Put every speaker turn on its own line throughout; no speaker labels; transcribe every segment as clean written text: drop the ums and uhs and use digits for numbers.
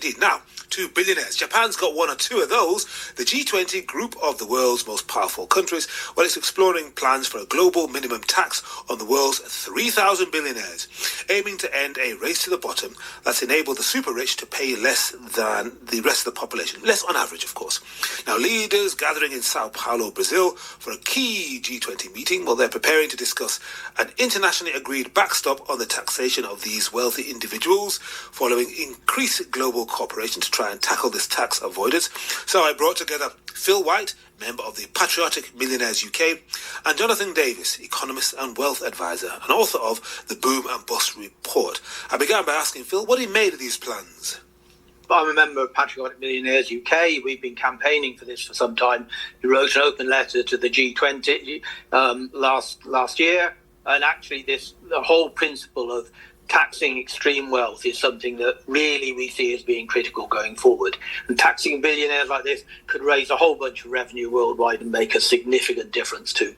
indeed. Now, to billionaires. Japan's got one or two of those. The G20 group of the world's most powerful countries, well, it's exploring plans for a global minimum tax on the world's 3,000 billionaires, aiming to end a race to the bottom that's enabled the super rich to pay less than the rest of the population. Less on average, of course. Now, leaders gathering in Sao Paulo, Brazil, for a key G20 meeting, well, they're preparing to discuss an internationally agreed backstop on the taxation of these wealthy individuals, following increased global cooperation to try and tackle this tax avoidance. So I brought together Phil White, member of the Patriotic Millionaires UK, and Jonathan Davis, economist and wealth advisor, and author of the Boom and Bust Report. I began by asking Phil what he made of these plans.
I'm a member of Patriotic Millionaires UK. We've been campaigning for this for some time. We wrote an open letter to the G20 last year, and actually the whole principle of taxing extreme wealth is something that really we see as being critical going forward. And taxing billionaires like this could raise a whole bunch of revenue worldwide and make a significant difference to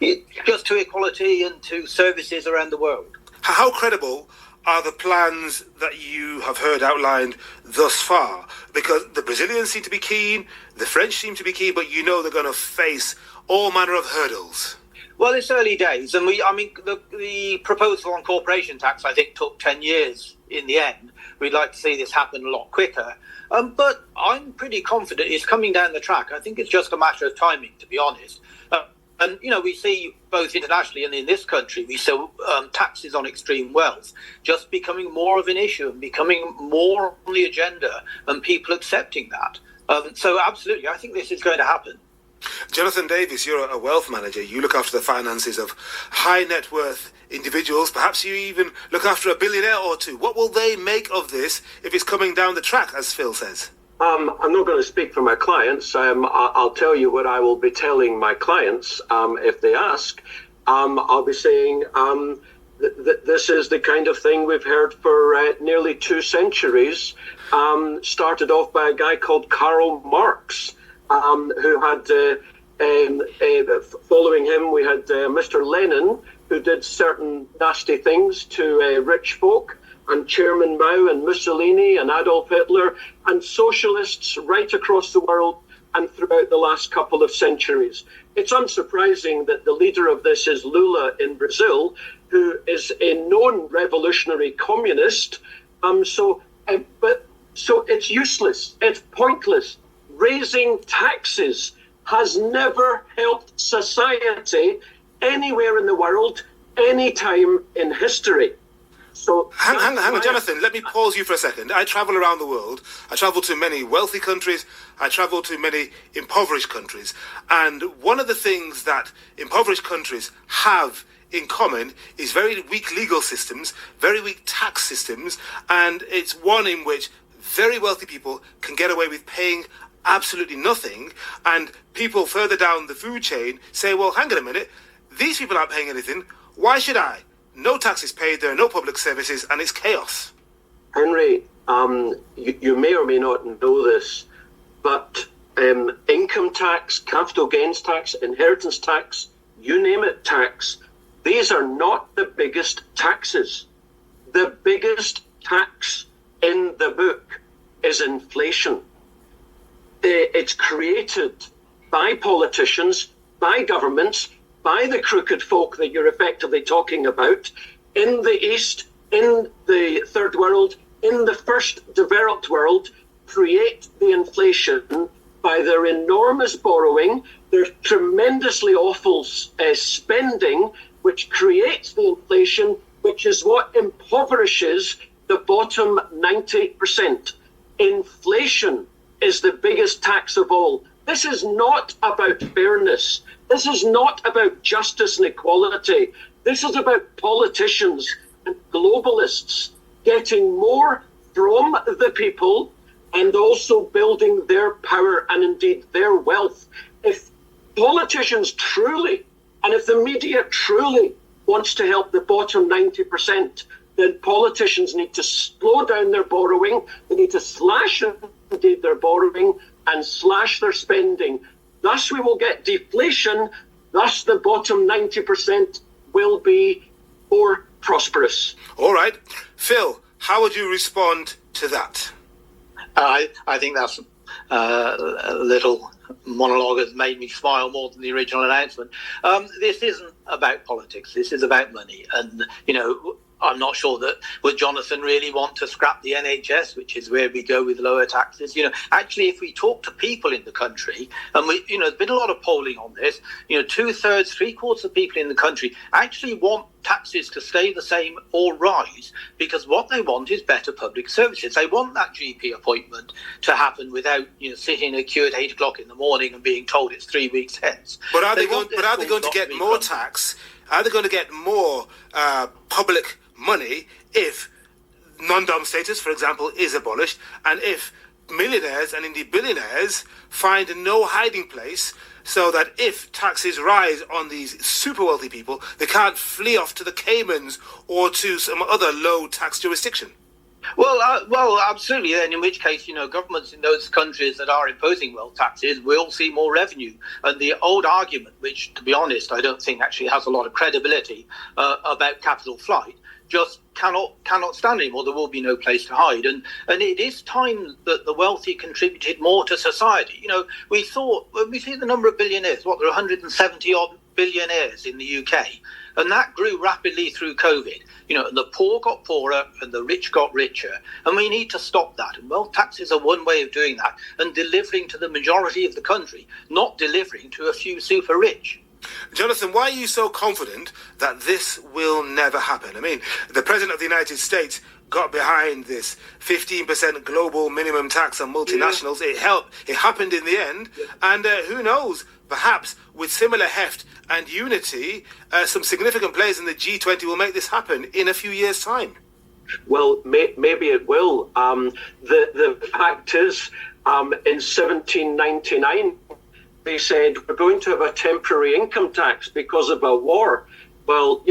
equality and to services around the world.
How credible are the plans that you have heard outlined thus far? Because the Brazilians seem to be keen, the French seem to be keen, but you know they're going to face all manner of hurdles.
Well, it's early days, and the proposal on corporation tax, I think, took 10 years in the end. We'd like to see this happen a lot quicker. But I'm pretty confident it's coming down the track. I think it's just a matter of timing, to be honest. And, we see both internationally and in this country, we see taxes on extreme wealth just becoming more of an issue and becoming more on the agenda and people accepting that. So absolutely, I think this is going to happen.
Jonathan Davis, you're a wealth manager. You look after the finances of high net worth individuals. Perhaps you even look after a billionaire or two. What will they make of this if it's coming down the track, as Phil says?
I'm not going to speak for my clients. I'll tell you what I will be telling my clients if they ask. I'll be saying this is the kind of thing we've heard for nearly 2 centuries. Started off by a guy called Karl Marx, who had, following him, we had Mr. Lenin, who did certain nasty things to rich folk, and Chairman Mao and Mussolini and Adolf Hitler, and socialists right across the world and throughout the last couple of centuries. It's unsurprising that the leader of this is Lula in Brazil, who is a known revolutionary communist. So it's useless. It's pointless. Raising taxes has never helped society anywhere in the world, any time in history. So
hang on, Jonathan, let me pause you for a second. I travel around the world. I travel to many wealthy countries. I travel to many impoverished countries. And one of the things that impoverished countries have in common is very weak legal systems, very weak tax systems, and it's one in which very wealthy people can get away with paying absolutely nothing, and people further down the food chain say, well, hang on a minute, these people aren't paying anything, why should I? No taxes paid, there are no public services, and it's chaos.
Henry, you may or may not know this, but income tax, capital gains tax, inheritance tax, you name it tax, these are not the biggest taxes. The biggest tax in the book is inflation. It's created by politicians, by governments, by the crooked folk that you're effectively talking about in the East, in the third world, in the first developed world, create the inflation by their enormous borrowing, their tremendously awful spending, which creates the inflation, which is what impoverishes the bottom 90%. Inflation is the biggest tax of all. This is not about fairness. This is not about justice and equality. This is about politicians and globalists getting more from the people and also building their power and indeed their wealth. If politicians truly, and if the media truly wants to help the bottom 90%, then politicians need to slow down their borrowing. They need to slash indeed their borrowing and slash their spending. Thus we will get deflation. Thus the bottom 90% will be more prosperous.
All right. Phil, how would you respond to that?
I think that's a little monologue has made me smile more than the original announcement. This isn't about politics. This is about money. And, I'm not sure that would Jonathan really want to scrap the NHS, which is where we go with lower taxes. Actually, if we talk to people in the country, and there's been a lot of polling on this, 2/3, 3/4 of people in the country actually want taxes to stay the same or rise, because what they want is better public services. They want that GP appointment to happen without sitting in a queue at 8 o'clock in the morning and being told it's 3 weeks hence.
But are they going to get more tax? Are they going to get more public money if non-dom status, for example, is abolished, and if millionaires and indeed billionaires find no hiding place, so that if taxes rise on these super wealthy people, they can't flee off to the Caymans or to some other low tax jurisdiction?
Well, absolutely. And in which case, governments in those countries that are imposing wealth taxes will see more revenue. And the old argument, which, to be honest, I don't think actually has a lot of credibility about capital flight, just cannot stand anymore. There will be no place to hide. And it is time that the wealthy contributed more to society. We thought, when we see the number of billionaires, there are 170 odd billionaires in the UK. And that grew rapidly through COVID. And the poor got poorer and the rich got richer. And we need to stop that. And wealth taxes are one way of doing that, and delivering to the majority of the country, not delivering to a few super rich.
Jonathan, why are you so confident that this will never happen? I mean, the President of the United States got behind this 15% global minimum tax on multinationals. Yeah. It happened in the end. Yeah. And who knows, perhaps with similar heft and unity, some significant players in the G20 will make this happen in a few years' time.
Well, maybe it will. The fact is, in 1799, they said, we're going to have a temporary income tax because of a war. Well,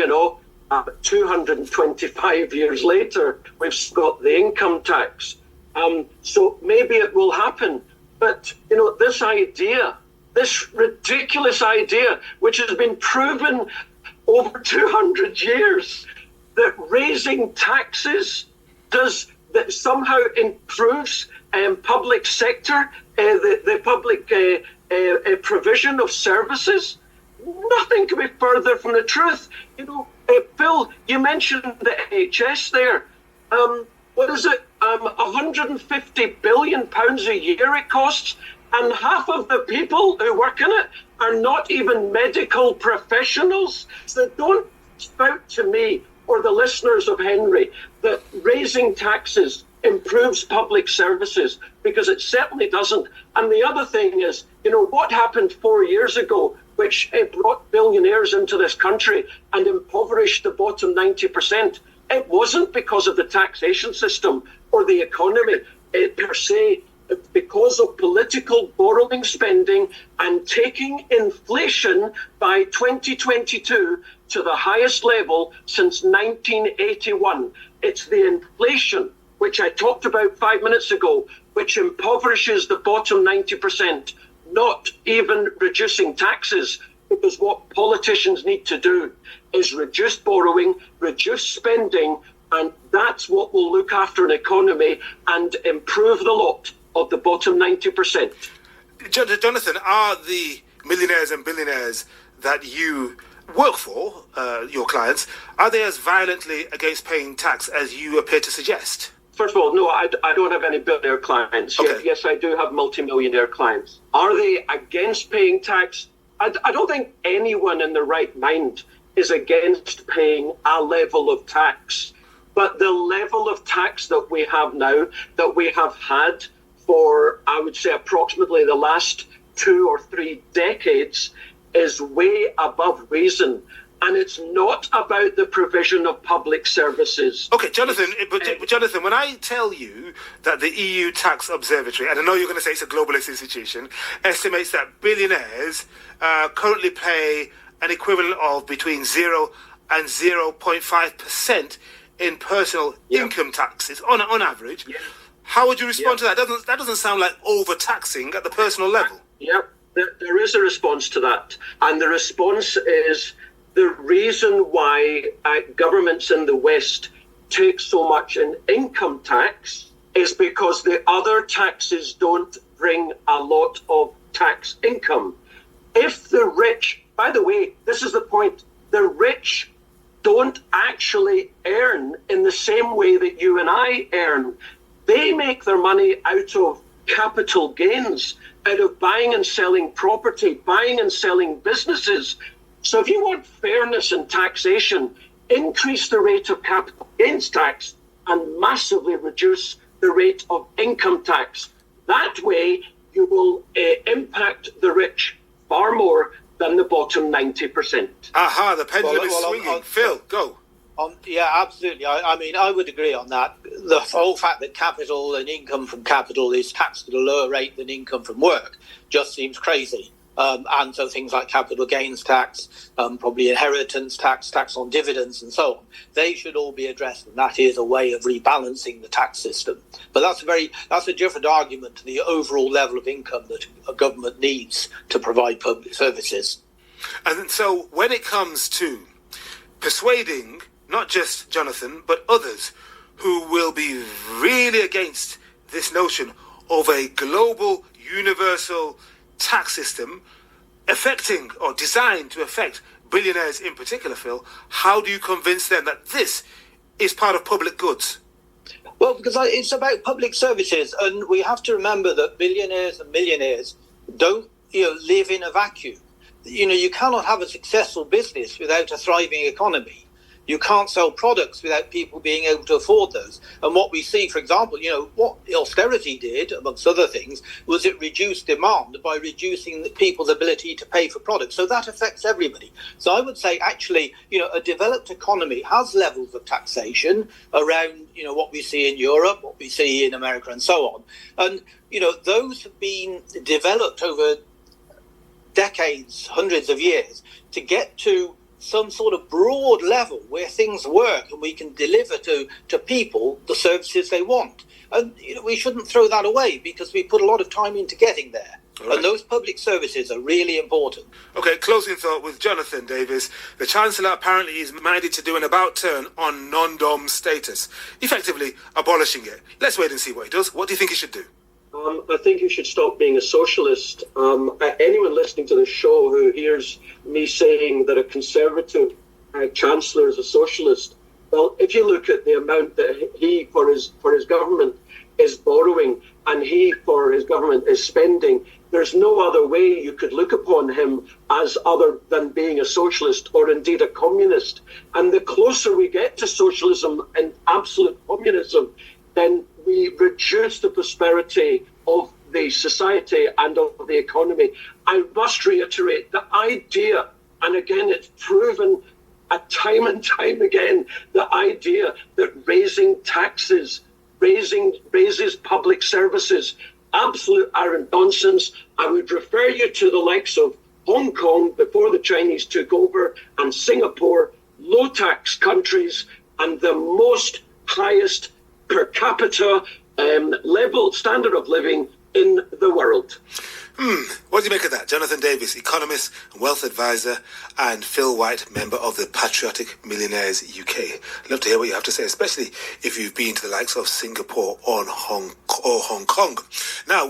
225 years later, we've got the income tax. So maybe it will happen. But, this ridiculous idea, which has been proven over 200 years, that raising taxes that somehow improves public sector, the public provision of services. Nothing could be further from the truth. Bill, you mentioned the NHS there. What is it? 150 billion pounds a year it costs, and half of the people who work in it are not even medical professionals. So don't spout to me or the listeners of Henry that raising taxes improves public services, because it certainly doesn't. And the other thing is, what happened 4 years ago, which brought billionaires into this country and impoverished the bottom 90%. It wasn't because of the taxation system or the economy per se. It's because of political borrowing, spending, and taking inflation by 2022 to the highest level since 1981. It's the inflation, which I talked about 5 minutes ago, which impoverishes the bottom 90%, not even reducing taxes, because what politicians need to do is reduce borrowing, reduce spending, and that's what will look after an economy and improve the lot of the bottom 90%.
Jonathan, are the millionaires and billionaires that you work for, your clients, are they as violently against paying tax as you appear to suggest?
First of all, no, I don't have any billionaire clients.
Okay.
Yes, I do have multimillionaire clients. Are they against paying tax? I don't think anyone in their right mind is against paying a level of tax. But the level of tax that we have now, that we have had for, I would say, approximately the last 2 or 3 decades, is way above reason. And it's not about the provision of public services.
Okay, Jonathan, but Jonathan, when I tell you that the EU Tax Observatory, and I know you're going to say it's a globalist institution, estimates that billionaires currently pay an equivalent of between 0 and 0.5% in personal income taxes on average, how would you respond to that? That doesn't sound like overtaxing at the personal level.
Yep, there is a response to that. And the response is the reason why governments in the West take so much in income tax is because the other taxes don't bring a lot of tax income. If the rich, by the way, this is the point, the rich don't actually earn in the same way that you and I earn. They make their money out of capital gains, out of buying and selling property, buying and selling businesses. So if you want fairness in taxation, increase the rate of capital gains tax and massively reduce the rate of income tax. That way, you will impact the rich far more than the bottom 90%.
Aha, the pendulum is swinging. Phil, go.
Yeah, absolutely. I mean, I would agree on that. The whole fact that capital and income from capital is taxed at a lower rate than income from work just seems crazy. And so things like capital gains tax, probably inheritance tax, tax on dividends and so on, they should all be addressed. And that is a way of rebalancing the tax system. But that's a different argument to the overall level of income that a government needs to provide public services.
And so when it comes to persuading not just Jonathan, but others who will be really against this notion of a global, universal tax system affecting or designed to affect billionaires in particular, Phil, how do you convince them that this is part of public goods?
Well, because it's about public services, and we have to remember that billionaires and millionaires don't live in a vacuum. You cannot have a successful business without a thriving economy. You can't sell products without people being able to afford those. And what we see, for example, what austerity did, amongst other things, was it reduced demand by reducing the people's ability to pay for products. So that affects everybody. So I would say, actually, a developed economy has levels of taxation around, what we see in Europe, what we see in America, and so on. And, those have been developed over decades, hundreds of years, to get to some sort of broad level where things work and we can deliver to people the services they want. And we shouldn't throw that away because we put a lot of time into getting there. Right. And those public services are really important.
Okay, closing thought with Jonathan Davis. The Chancellor apparently is minded to do an about-turn on non-dom status, effectively abolishing it. Let's wait and see what he does. What do you think he should do?
I think you should stop being a socialist. Anyone listening to this show who hears me saying that a Conservative Chancellor is a socialist, well, if you look at the amount that he, for his government, is borrowing and he, for his government, is spending, there's no other way you could look upon him as other than being a socialist or indeed a communist. And the closer we get to socialism and absolute communism, then we reduce the prosperity of the society and of the economy. I must reiterate the idea, and again, it's proven time and time again, the idea that raising taxes, raises public services, absolute arrant nonsense. I would refer you to the likes of Hong Kong before the Chinese took over, and Singapore, low tax countries, and the most highest per capita level standard of living in the world.
What do you make of that? Jonathan Davis, economist and wealth advisor, and Phil White, member of the Patriotic Millionaires UK. I'd love to hear what you have to say, especially if you've been to the likes of Singapore or Hong Kong. Now,